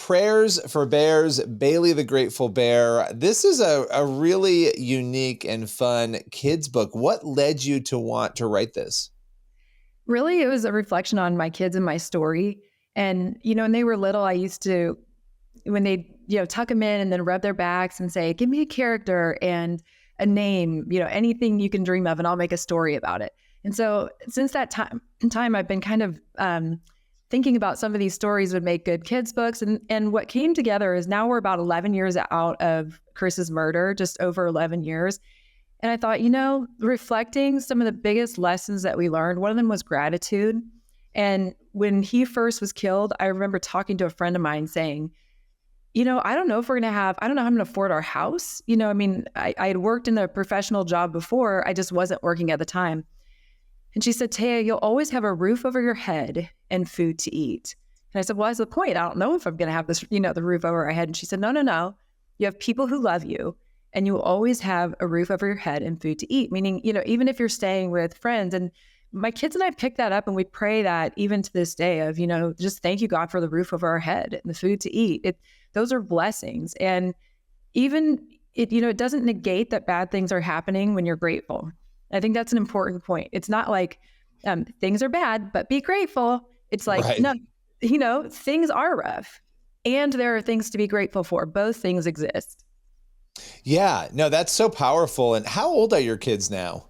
Prayers for Bears, Bailey the Grateful Bear. This is a really unique and fun kids book. What led you to want to write this? Really, it was a reflection on my kids and my story. And, when they were little, I used to, when they, tuck them in and then rub their backs and say, give me a character and a name, anything you can dream of, and I'll make a story about it. And so since that time, I've been kind of thinking about some of these stories would make good kids books. And what came together is now we're about 11 years out of Chris's murder, just over 11 years. And I thought, reflecting some of the biggest lessons that we learned, one of them was gratitude. And when he first was killed, I remember talking to a friend of mine saying, I don't know if we're going to I don't know how I'm going to afford our house. I had worked in a professional job before. I just wasn't working at the time. And she said, Taya, you'll always have a roof over your head and food to eat. And I said, well, that's the point. I don't know if I'm going to have this, the roof over our head. And she said, no. You have people who love you, and you will always have a roof over your head and food to eat. Meaning, even if you're staying with friends. And my kids and I picked that up, and we pray that even to this day of, just thank you, God, for the roof over our head and the food to eat. Those are blessings. And even it doesn't negate that bad things are happening when you're grateful. I think that's an important point. It's not like things are bad, but be grateful. It's like, Right. no, things are rough and there are things to be grateful for. Both things exist. Yeah, no, that's so powerful. And how old are your kids now?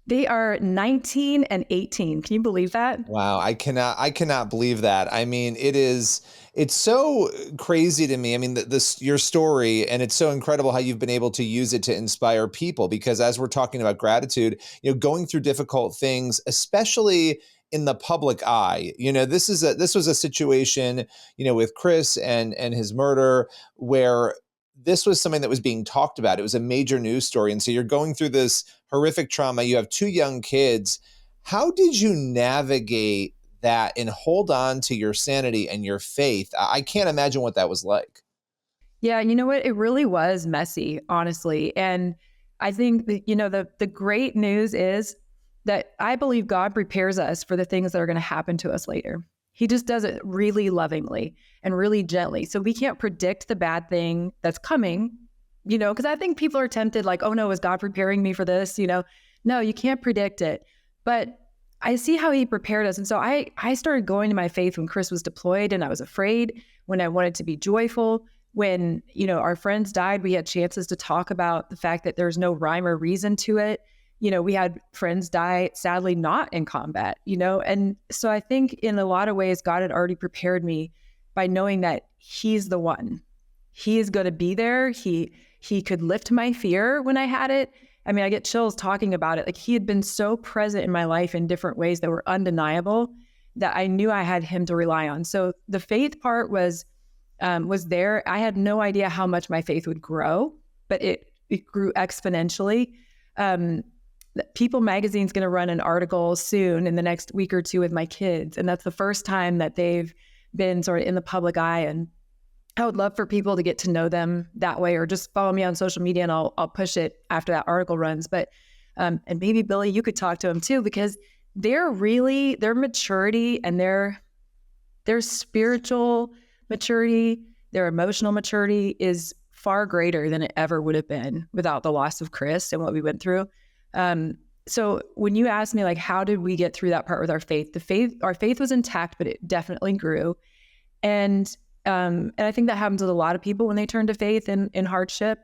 They are 19 and 18. Can you believe that? Wow, I cannot believe that. I mean, it's so crazy to me. I mean, this your story, and it's so incredible how you've been able to use it to inspire people, because as we're talking about gratitude, going through difficult things, especially in the public eye, this was a situation, with Chris and his murder, where this was something that was being talked about. It was a major news story. And so you're going through this horrific trauma. You have two young kids. How did you navigate that and hold on to your sanity and your faith? I can't imagine what that was like. Yeah, you know what? It really was messy, honestly. And I think that, the great news is that I believe God prepares us for the things that are going to happen to us later. He just does it really lovingly and really gently. So we can't predict the bad thing that's coming, because I think people are tempted like, oh no, is God preparing me for this? No, you can't predict it. But I see how he prepared us. And so I started going to my faith when Chris was deployed, and I was afraid, when I wanted to be joyful. When, our friends died, we had chances to talk about the fact that there's no rhyme or reason to it. We had friends die, sadly, not in combat, and so I think in a lot of ways, God had already prepared me by knowing that he's the one. He is going to be there. He could lift my fear when I had it. I mean, I get chills talking about it. Like, he had been so present in my life in different ways that were undeniable that I knew I had him to rely on. So the faith part was there. I had no idea how much my faith would grow, but it grew exponentially. People Magazine's going to run an article soon in the next week or two with my kids. And that's the first time that they've been sort of in the public eye. And I would love for people to get to know them that way, or just follow me on social media and I'll push it after that article runs. But, and maybe Billy, you could talk to them too, because their maturity and their spiritual maturity, their emotional maturity is far greater than it ever would have been without the loss of Chris and what we went through. So when you asked me, like, how did we get through that part with our faith? Our faith was intact, but it definitely grew. And I think that happens with a lot of people when they turn to faith in hardship.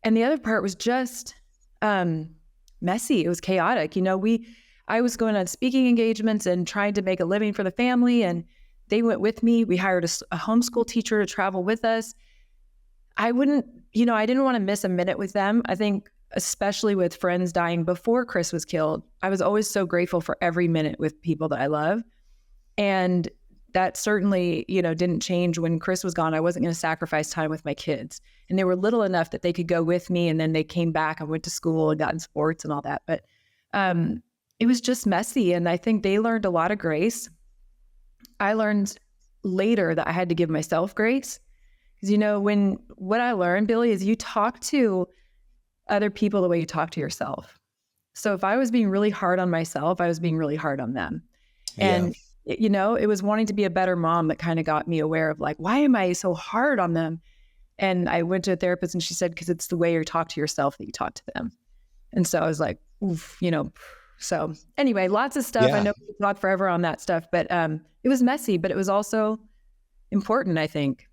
And the other part was just messy. It was chaotic. I was going on speaking engagements and trying to make a living for the family, and they went with me. We hired a homeschool teacher to travel with us. I didn't want to miss a minute with them. I think, especially with friends dying before Chris was killed, I was always so grateful for every minute with people that I love. And that certainly, didn't change when Chris was gone. I wasn't going to sacrifice time with my kids. And they were little enough that they could go with me. And then they came back and went to school and got in sports and all that. But it was just messy. And I think they learned a lot of grace. I learned later that I had to give myself grace. Because, what I learned, Billy, is you talk to other people the way you talk to yourself. So if I was being really hard on myself, I was being really hard on them. Yeah. And It was wanting to be a better mom that kind of got me aware of like, why am I so hard on them? And I went to a therapist and she said, because it's the way you talk to yourself that you talk to them. And so I was like, oof. So anyway, lots of stuff. I Yeah. know we could talk forever on that stuff, but it was messy, but it was also important, I think.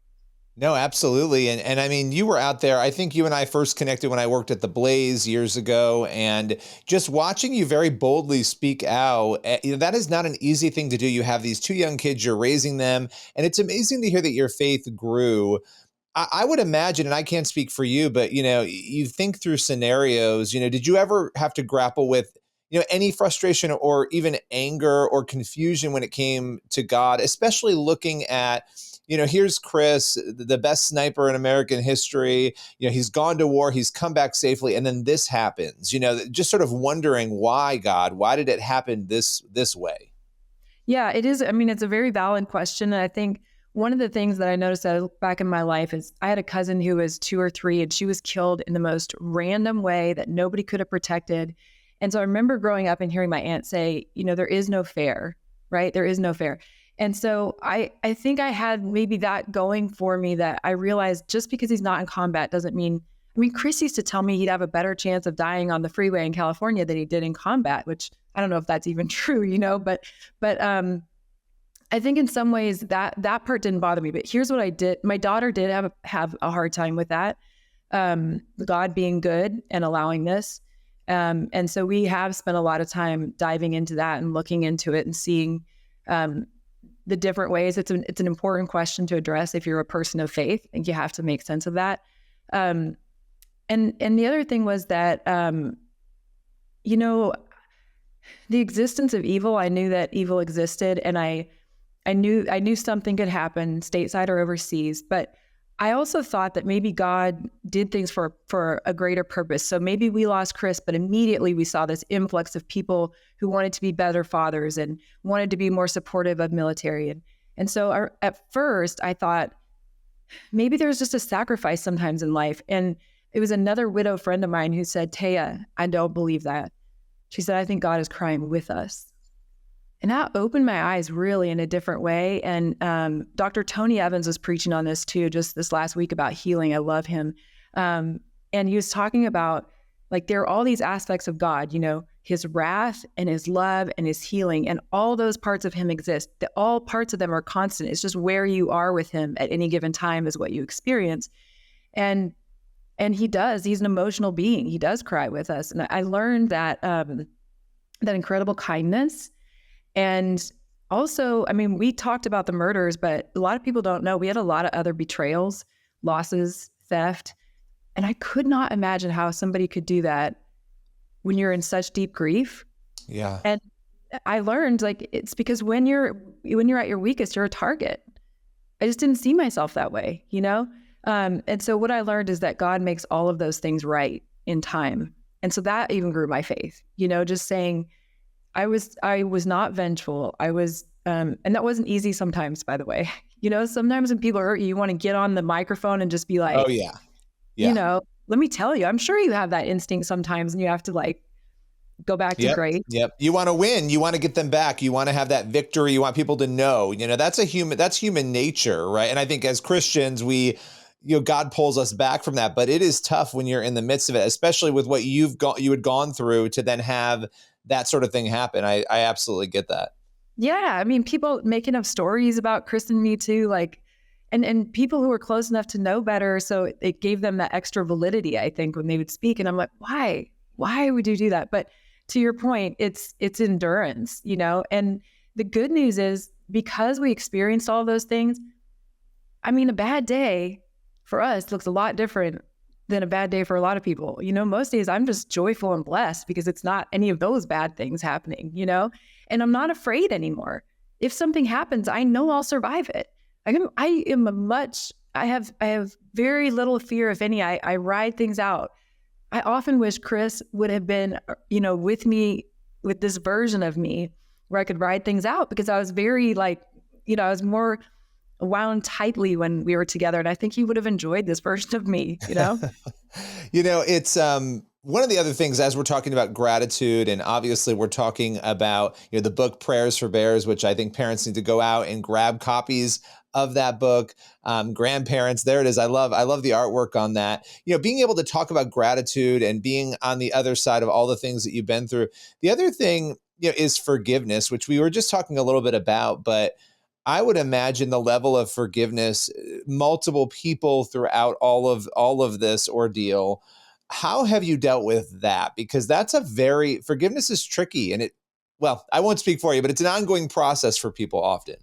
No, absolutely. And I mean, you were out there. I think you and I first connected when I worked at the Blaze years ago. And just watching you very boldly speak out, that is not an easy thing to do. You have these two young kids, you're raising them. And it's amazing to hear that your faith grew. I would imagine, and I can't speak for you, but you think through scenarios. Did you ever have to grapple with, any frustration or even anger or confusion when it came to God, especially looking at, here's Chris, the best sniper in American history. He's gone to war, he's come back safely, and then this happens. Just sort of wondering why God, why did it happen this way? Yeah, it is. I mean, it's a very valid question. And I think one of the things that I noticed as I look back in my life is I had a cousin who was 2 or 3 and she was killed in the most random way that nobody could have protected. And so I remember growing up and hearing my aunt say, there is no fair, right? There is no fair. And so I think I had maybe that going for me, that I realized just because he's not in combat doesn't mean, I mean, Chris used to tell me he'd have a better chance of dying on the freeway in California than he did in combat, which I don't know if that's even true, but I think in some ways that part didn't bother me. But here's what I did. My daughter did have a hard time with that. God being good and allowing this. And so we have spent a lot of time diving into that and looking into it and seeing the different ways. It's an important question to address if you're a person of faith. I think you have to make sense of that. And the other thing was that, the existence of evil, I knew that evil existed, and I knew something could happen stateside or overseas, but I also thought that maybe God did things for a greater purpose. So maybe we lost Chris, but immediately we saw this influx of people who wanted to be better fathers and wanted to be more supportive of military. And so at first I thought maybe there's just a sacrifice sometimes in life. And it was another widow friend of mine who said, Taya, I don't believe that. She said, I think God is crying with us. And that opened my eyes really in a different way. And Dr. Tony Evans was preaching on this too, just this last week about healing. I love him. And he was talking about like there are all these aspects of God, his wrath and his love and his healing, and all those parts of him exist. All parts of them are constant. It's just where you are with him at any given time is what you experience. And he's an emotional being. He does cry with us. And I learned that incredible kindness. And also, I mean, we talked about the murders, but a lot of people don't know we had a lot of other betrayals, losses, theft. And I could not imagine how somebody could do that when you're in such deep grief. Yeah. And I learned like, it's because when you're at your weakest, you're a target. I just didn't see myself that way, And so what I learned is that God makes all of those things right in time. And so that even grew my faith, just saying, I was not vengeful. I was, and that wasn't easy sometimes, by the way. Sometimes when people hurt you, you want to get on the microphone and just be like, Oh yeah. Yeah. Let me tell you, I'm sure you have that instinct sometimes and you have to like go back to Yep. grace. Yep. You want to win. You want to get them back. You want to have that victory. You want people to know, that's human nature. Right. And I think as Christians, God pulls us back from that, but it is tough when you're in the midst of it, especially with what you had gone through to then have that sort of thing happen. I absolutely get that. Yeah. I mean, people making up stories about Chris and me too, like, and people who were close enough to know better. So it gave them that extra validity, I think, when they would speak. And I'm like, why would you do that? But to your point, it's endurance, and the good news is because we experienced all those things, I mean, a bad day for us looks a lot different than a bad day for a lot of people. Most days I'm just joyful and blessed because it's not any of those bad things happening, and I'm not afraid anymore. If something happens, I know I'll survive it. I have very little fear, if any. I ride things out. I often wish Chris would have been, with me, with this version of me where I could ride things out, because I was very I was more wound tightly when we were together. And I think he would have enjoyed this version of me, It's one of the other things, as we're talking about gratitude, and obviously we're talking about, the book Prayers for Bears, which I think parents need to go out and grab copies of that book. Grandparents, there it is. I love the artwork on that. Being able to talk about gratitude and being on the other side of all the things that you've been through. The other thing, is forgiveness, which we were just talking a little bit about, but I would imagine the level of forgiveness, multiple people throughout all of this ordeal. How have you dealt with that? Because forgiveness is tricky, and well, I won't speak for you, but it's an ongoing process for people often.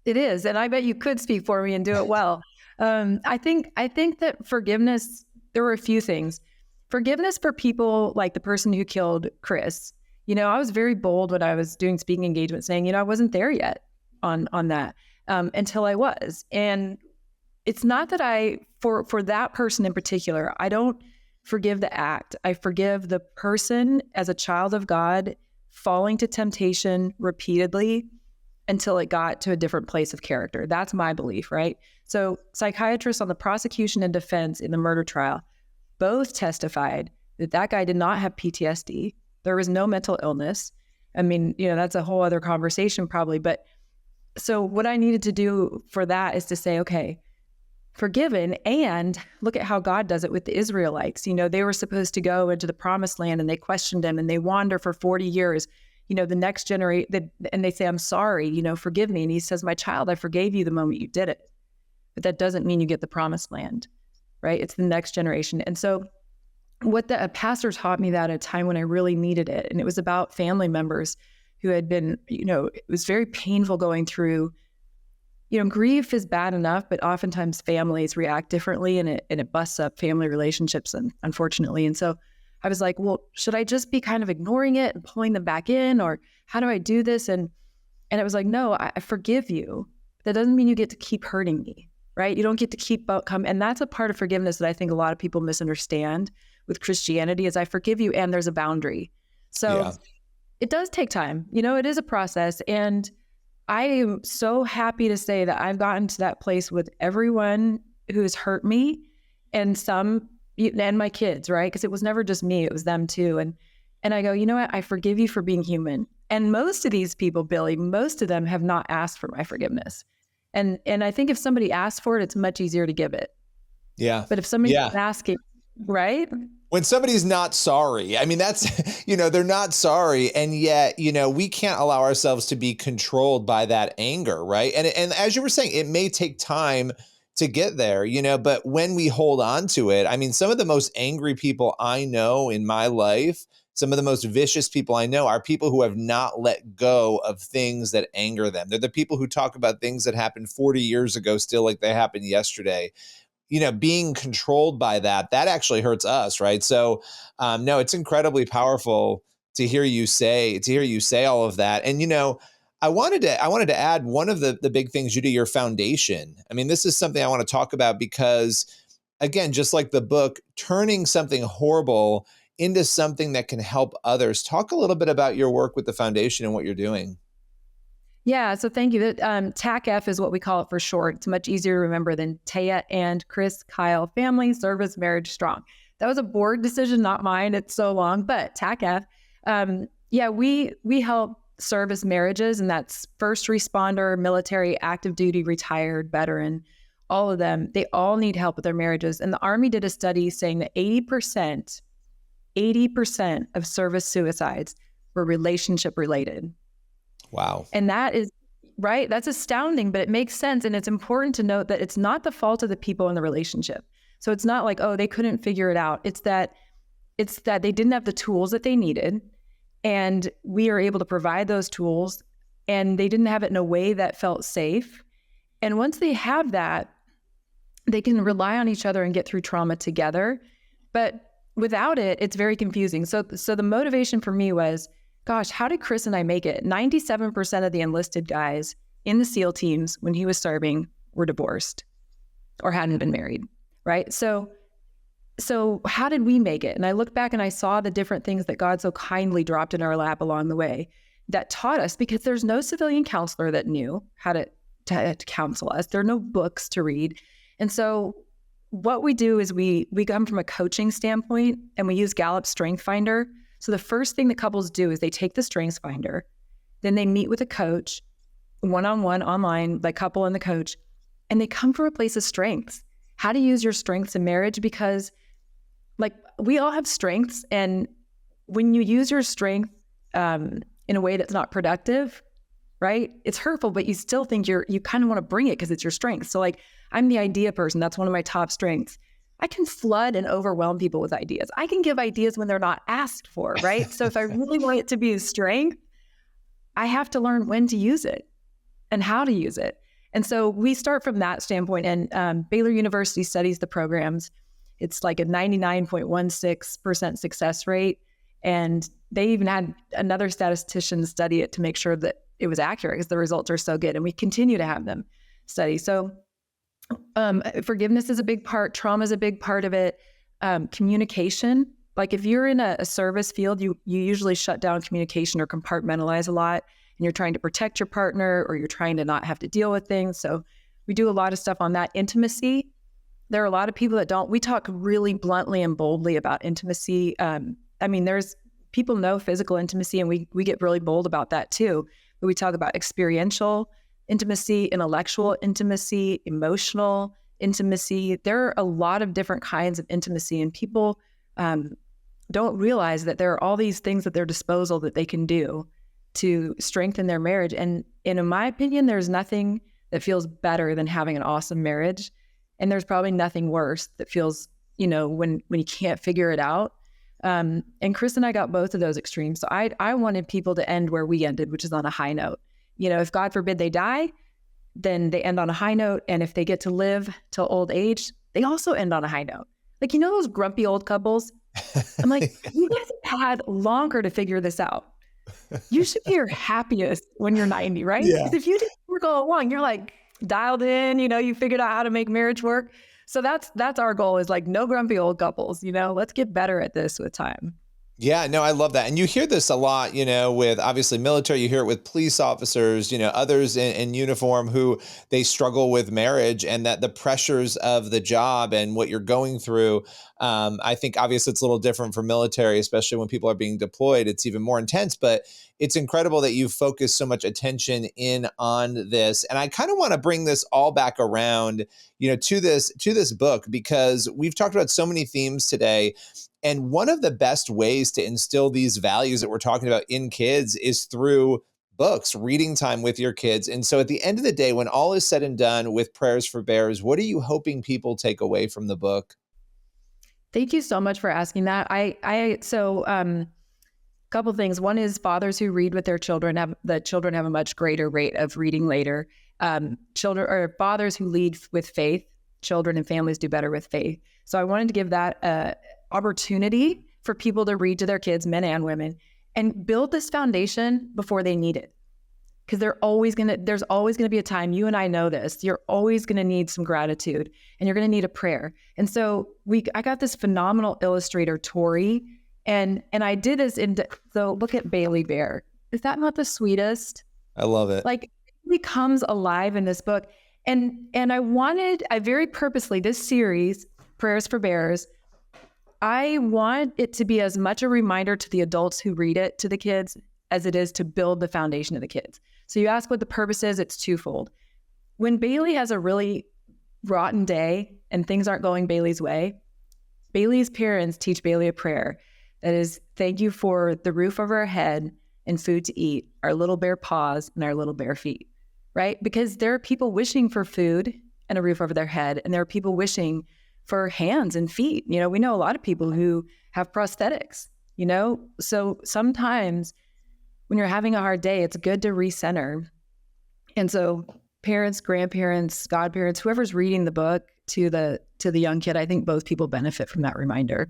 It is, and I bet you could speak for me and do it well. I think that forgiveness. There were a few things. Forgiveness for people like the person who killed Chris. I was very bold when I was doing speaking engagements, saying, I wasn't there yet on that until I was. And it's not that for that person in particular, I don't forgive the act. I forgive the person as a child of God falling to temptation repeatedly until it got to a different place of character. That's my belief, right? So psychiatrists on the prosecution and defense in the murder trial both testified that that guy did not have PTSD. There was no mental illness. I mean, that's a whole other conversation probably. But so what I needed to do for that is to say, okay, forgiven, and look at how God does it with the Israelites. They were supposed to go into the promised land and they questioned him and they wander for 40 years. The next generation, and they say, I'm sorry, forgive me. And he says, my child, I forgave you the moment you did it. But that doesn't mean you get the promised land, right? It's the next generation. And so what a pastor taught me that at a time when I really needed it. And it was about family members who had been, it was very painful going through, grief is bad enough, but oftentimes families react differently and it busts up family relationships, and unfortunately. And so I was like, well, should I just be kind of ignoring it and pulling them back in, or how do I do this? And it was like, no, I forgive you. That doesn't mean you get to keep hurting me, right? You don't get to keep coming. And that's a part of forgiveness that I think a lot of people misunderstand with Christianity is I forgive you and there's a boundary. So Yeah. It does take time. It is a process. And I am so happy to say that I've gotten to that place with everyone who has hurt me and my kids, right? Because it was never just me, it was them too. And I go, you know what? I forgive you for being human. And most of these people, Billy, most of them have not asked for my forgiveness. And I think if somebody asks for it, it's much easier to give it. Yeah. But if somebody's Yeah. asking, right? When somebody's not sorry, I mean, that's, they're not sorry. And yet, we can't allow ourselves to be controlled by that anger, right? And as you were saying, it may take time to get there, but when we hold on to it, I mean, some of the most angry people I know in my life, some of the most vicious people I know are people who have not let go of things that anger them. They're the people who talk about things that happened 40 years ago, still like they happened yesterday. Being controlled by that actually hurts us, right? So, no, it's incredibly powerful to hear you say all of that. And, I wanted to add one of the big things you do, your foundation. I mean, this is something I want to talk about because, again, just like the book, turning something horrible into something that can help others. Talk a little bit about your work with the foundation and what you're doing. Yeah, so thank you. TACF is what we call it for short. It's much easier to remember than Taya and Chris Kyle Family Service Marriage Strong. That was a board decision, not mine. It's so long, but TACF. Yeah, we help service marriages, and that's first responder, military, active duty, retired, veteran, all of them. They all need help with their marriages. And the Army did a study saying that 80% of service suicides were relationship related. Wow. And that is right. That's astounding, but it makes sense. And it's important to note that it's not the fault of the people in the relationship. So it's not like, oh, they couldn't figure it out. It's that they didn't have the tools that they needed. And we are able to provide those tools, and they didn't have it in a way that felt safe. And once they have that, they can rely on each other and get through trauma together. But without it, it's very confusing. So the motivation for me was, gosh, how did Chris and I make it? 97% of the enlisted guys in the SEAL teams when he was serving were divorced or hadn't been married, right? So how did we make it? And I looked back and I saw the different things that God so kindly dropped in our lap along the way that taught us, because there's no civilian counselor that knew how to counsel us. There are no books to read. And so what we do is we come from a coaching standpoint, and we use Gallup Strength Finder. So the first thing that couples do is they take the Strengths Finder, then they meet with a coach, one-on-one online, like couple and the coach, and they come from a place of strengths. How to use your strengths in marriage, because like we all have strengths, and when you use your strength in a way that's not productive, right? It's hurtful, but you still think you kind of want to bring it because it's your strength. So like I'm the idea person. That's one of my top strengths. I can flood and overwhelm people with ideas. I can give ideas when they're not asked for, right? So if I really want it to be a strength, I have to learn when to use it and how to use it. And so we start from that standpoint, and Baylor University studies the programs. It's like a 99.16% success rate. And they even had another statistician study it to make sure that it was accurate, because the results are so good. And we continue to have them study. So forgiveness is a big part. Trauma is a big part of it. Communication. Like if you're in a service field, you usually shut down communication or compartmentalize a lot, and you're trying to protect your partner, or you're trying to not have to deal with things. So we do a lot of stuff on that. Intimacy. There are a lot of people that don't. We talk really bluntly and boldly about intimacy. I mean, there's people know physical intimacy, and we get really bold about that too. But we talk about experiential intimacy, intellectual intimacy, emotional intimacy. There are a lot of different kinds of intimacy, and people don't realize that there are all these things at their disposal that they can do to strengthen their marriage. And in my opinion, there's nothing that feels better than having an awesome marriage. And there's probably nothing worse that feels, when you can't figure it out. And Chris and I got both of those extremes. So I wanted people to end where we ended, which is on a high note. If God forbid they die, then they end on a high note. And if they get to live till old age, they also end on a high note. Like, those grumpy old couples? I'm like, you guys have had longer to figure this out. You should be your happiest when you're 90, right? Yeah. Because if you didn't work all along, you're like dialed in, you figured out how to make marriage work. So that's our goal, is like no grumpy old couples, let's get better at this with time. Yeah, no, I love that. And you hear this a lot, with obviously military, you hear it with police officers, others in uniform who they struggle with marriage, and that the pressures of the job and what you're going through. I think obviously it's a little different for military, especially when people are being deployed. It's even more intense, but it's incredible that you've focused so much attention in on this. And I kind of want to bring this all back around, to this book, because we've talked about so many themes today. And one of the best ways to instill these values that we're talking about in kids is through books, reading time with your kids. And so at the end of the day, when all is said and done with Prayers for Bears, what are you hoping people take away from the book? Thank you so much for asking that. Couple things. One is fathers who read with their children have a much greater rate of reading later. Children or fathers who lead with faith, children and families do better with faith. So I wanted to give that opportunity for people to read to their kids, men and women, and build this foundation before they need it. Because there's always going to be a time, you and I know this, you're always going to need some gratitude, and you're going to need a prayer. And so I got this phenomenal illustrator, Tori, and I did this so look at Bailey Bear. Is that not the sweetest? I love it. Like, it comes alive in this book. And I very purposely, this series, Prayers for Bears, I want it to be as much a reminder to the adults who read it to the kids as it is to build the foundation of the kids. So you ask what the purpose is, it's twofold. When Bailey has a really rotten day and things aren't going Bailey's way, Bailey's parents teach Bailey a prayer that is, thank you for the roof over our head and food to eat, our little bare paws and our little bare feet, right? Because there are people wishing for food and a roof over their head, and there are people wishing for hands and feet. We know a lot of people who have prosthetics, so sometimes when you're having a hard day, it's good to recenter. And so parents, grandparents, godparents, whoever's reading the book to the young kid, I think both people benefit from that reminder.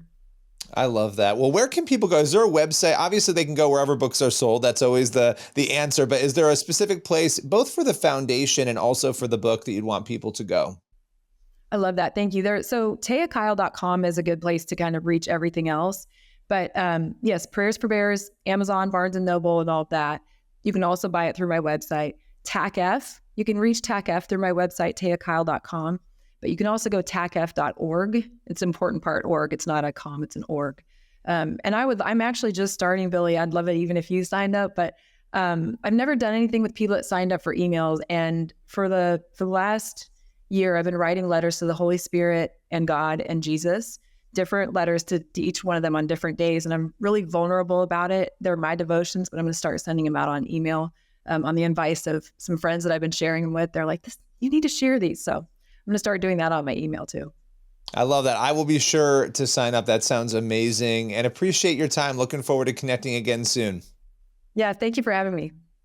I love that. Well, where can people go? Is there a website? Obviously, they can go wherever books are sold. That's always the answer. But is there a specific place, both for the foundation and also for the book, that you'd want people to go? I love that. Thank you. So tayakyle.com is a good place to kind of reach everything else. But yes, Prayers for Bears, Amazon, Barnes & Noble, and all of that. You can also buy it through my website. TACF, you can reach TACF through my website, tayakyle.com. but you can also go tacf.org. It's an important part, org. It's not a com, it's an org. I'm actually just starting, Billy. I'd love it even if you signed up, but I've never done anything with people that signed up for emails. And for the last year, I've been writing letters to the Holy Spirit and God and Jesus, different letters to each one of them on different days. And I'm really vulnerable about it. They're my devotions, but I'm going to start sending them out on email on the advice of some friends that I've been sharing them with. They're like, you need to share these. So I'm going to start doing that on my email too. I love that. I will be sure to sign up. That sounds amazing, and appreciate your time. Looking forward to connecting again soon. Yeah, thank you for having me.